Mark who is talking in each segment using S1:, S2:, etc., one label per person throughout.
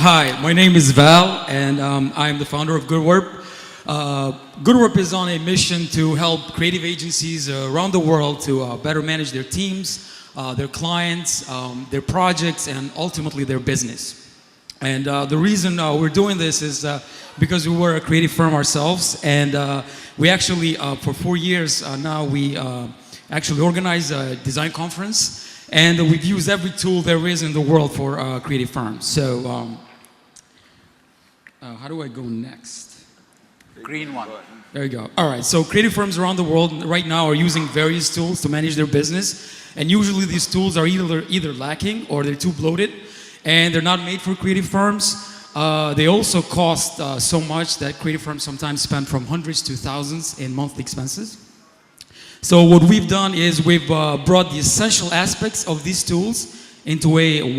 S1: Hi, my name is Val, and I'm the founder of Goodwerp. Goodwerp is on a mission to help creative agencies around the world to better manage their teams, their clients, their projects, and ultimately their business. And the reason we're doing this is because we were a creative firm ourselves, and we actually, for 4 years now, we actually organize a design conference. And we've used every tool there is in the world for creative firms. So, how do I go next?
S2: Green one.
S1: There you go. All right, so creative firms around the world right now are using various tools to manage their business. And usually these tools are either lacking or they're too bloated. And they're not made for creative firms. They also cost so much that creative firms sometimes spend from hundreds to thousands in monthly expenses. So what we've done is we've brought the essential aspects of these tools into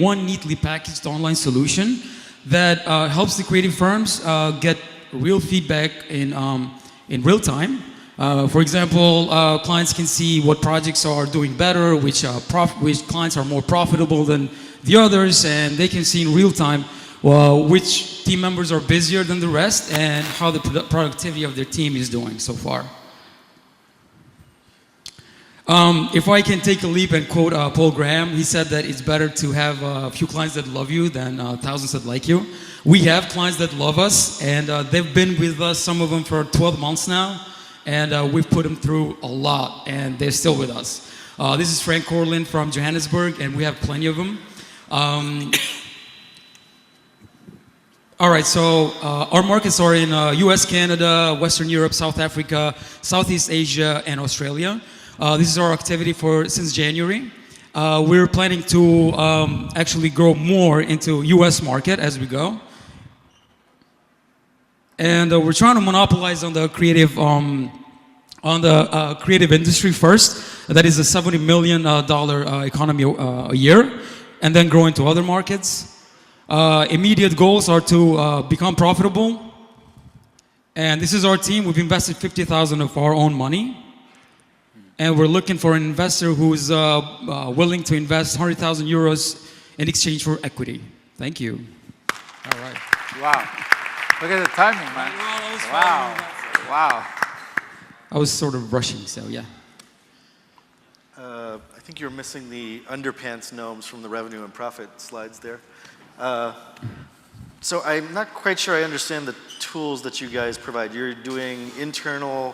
S1: one neatly packaged online solution that helps the creative firms get real feedback in real time. For example, clients can see what projects are doing better, which clients are more profitable than the others, and they can see in real time which team members are busier than the rest and how the productivity of their team is doing so far. If I can take a leap and quote Paul Graham, he said that it's better to have a few clients that love you than thousands that like you. We have clients that love us, and they've been with us, some of them for 12 months now, and we've put them through a lot, and they're still with us. This is Frank Corlin from Johannesburg, and we have plenty of them. All right, so our markets are in US, Canada, Western Europe, South Africa, Southeast Asia, and Australia. This is our activity since January. We're planning to actually grow more into US market as we go. And we're trying to monopolize on the creative industry first. That is a $70 million economy a year, and then grow into other markets. Immediate goals are to become profitable. And this is our team. We've invested $50,000 of our own money. And we're looking for an investor who's willing to invest 100,000 euros in exchange for equity. Thank you.
S2: All right. Wow. Look at the timing, man. Wow. Wow.
S1: I was sort of rushing, so yeah.
S3: I think you're missing the underpants gnomes from the revenue and profit slides there. So I'm not quite sure I understand the tools that you guys provide. You're doing internal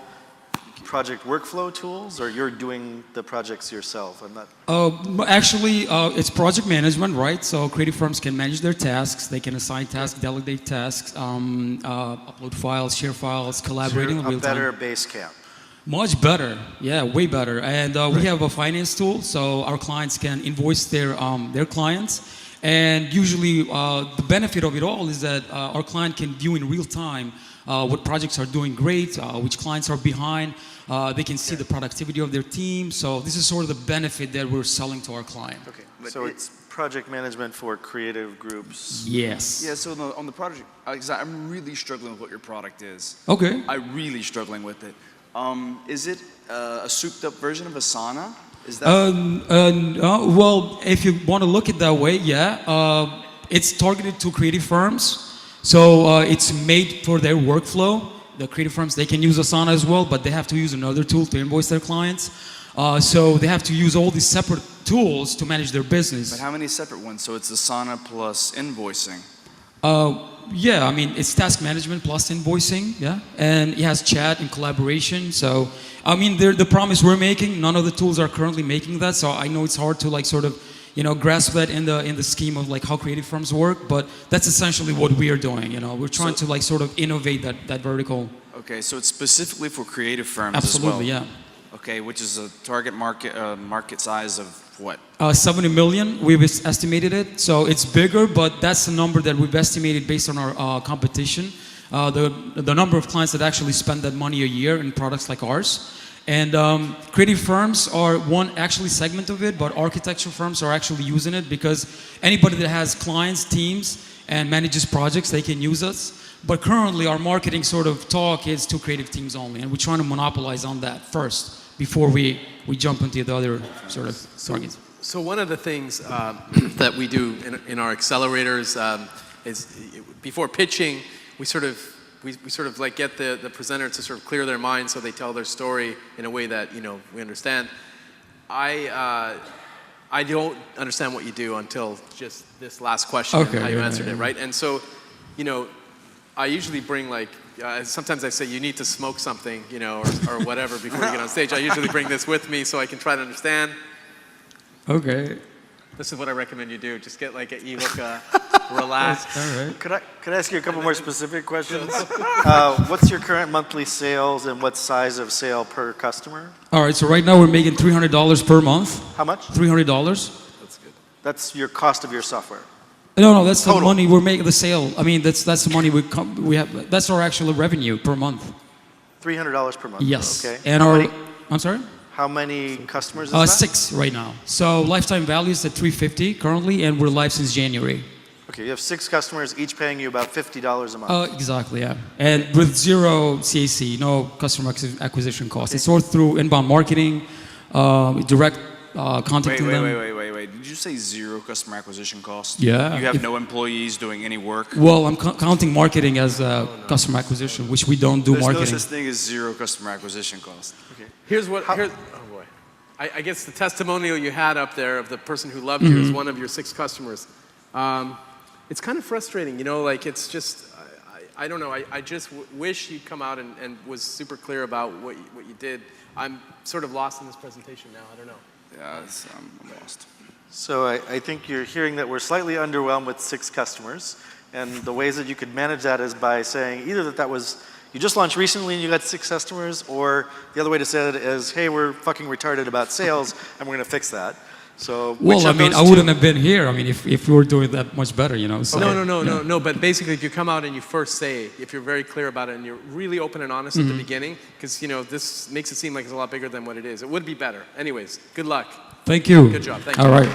S3: project workflow tools, or you're doing the projects yourself? I'm not.
S1: Actually, it's project management, right? So creative firms can manage their tasks. They can assign tasks, delegate tasks, upload files, share files, collaborating in real time.
S3: A better base camp.
S1: Much better, yeah, way better. And we have a finance tool, so our clients can invoice their clients. And usually, the benefit of it all is that our client can view in real time what projects are doing great, which clients are behind. They can see the productivity of their team. So this is sort of the benefit that we're selling to our client.
S3: Okay, so it's project management for creative groups.
S1: Yes.
S4: Yeah, so on the project, I'm really struggling with what your product is.
S1: Okay.
S4: I'm really struggling with it. Is it a souped up version of Asana? Is that?
S1: Well, if you want to look at it that way, yeah. It's targeted to creative firms. So it's made for their workflow. The creative firms, they can use Asana as well, but they have to use another tool to invoice their clients. So they have to use all these separate tools to manage their business.
S4: But how many separate ones? So it's Asana plus invoicing.
S1: Yeah, I mean, it's task management plus invoicing, yeah. And it has chat and collaboration. So, I mean, the promise we're making, none of the tools are currently making that. So I know it's hard to like sort of, grasp that in the scheme of like how creative firms work, but that's essentially what we are doing. We're trying to like sort of innovate that vertical.
S4: Okay, so it's specifically for creative firms
S1: Absolutely,
S4: as well.
S1: Yeah.
S4: Okay, which is a target market size of what?
S1: 70 million, we've estimated it. So it's bigger, but that's the number that we've estimated based on our competition. The number of clients that actually spend that money a year in products like ours. And creative firms are one actually segment of it, but architecture firms are actually using it because anybody that has clients, teams, and manages projects, they can use us. But currently our marketing sort of talk is to creative teams only, and we're trying to monopolize on that first before we jump into the other sort of targets.
S5: So one of the things that we do in our accelerators is before pitching, we sort of like get the presenter to sort of clear their mind so they tell their story in a way that, you know, we understand. I don't understand what you do until just this last question and how you answered it, right? And so, you know, I usually bring like, sometimes I say you need to smoke something, you know, or whatever before you get on stage. I usually bring this with me so I can try to understand.
S1: Okay.
S5: This is what I recommend you do. Just get like an e-hookah, relax.
S1: All right.
S3: Could I ask you a couple more specific questions? What's your current monthly sales and what size of sale per customer?
S1: All right, so right now we're making $300 per month.
S3: How much?
S1: $300.
S5: That's good.
S3: That's your cost of your software.
S1: No, that's
S3: Total.
S1: the money we're making, the sale. I mean, that's the money we have. That's our actual revenue per month.
S3: $300 per month.
S1: Yes.
S3: Okay.
S1: And I'm sorry?
S3: How many customers is that?
S1: 6 right now. So lifetime value is at $350 currently, and we're live since January.
S3: Okay, you have 6 customers, each paying you about $50 a month.
S1: Exactly, yeah. And with zero CAC, no customer acquisition cost. It's all through inbound marketing, direct contacting them.
S4: Wait. Did you say zero customer acquisition cost?
S1: Yeah.
S4: You have no employees doing any work?
S1: Well, I'm counting marketing as customer acquisition, which we don't do
S4: There's
S1: marketing.
S4: no such thing as zero customer acquisition cost.
S3: Okay.
S5: Oh boy. I guess the testimonial you had up there of the person who loved you is one of your 6 customers. It's kind of frustrating, you know, like it's just, I don't know, I just wish you'd come out and was super clear about what you did. I'm sort of lost in this presentation now, I don't know.
S4: Yeah, I'm lost.
S3: So I think you're hearing that we're slightly underwhelmed with 6 customers, and the ways that you could manage that is by saying either that was, you just launched recently and you got 6 customers, or the other way to say it is, hey, we're fucking retarded about sales, and we're gonna fix that. So,
S1: well, I mean, I wouldn't have been here. I mean, if we were doing that much better, you know. So,
S5: No. But basically, if you come out and you first say, if you're very clear about it and you're really open and honest at the beginning, because you know this makes it seem like it's a lot bigger than what it is. It would be better. Anyways, good luck.
S1: Thank you.
S5: Good job. Thank you.
S1: All right.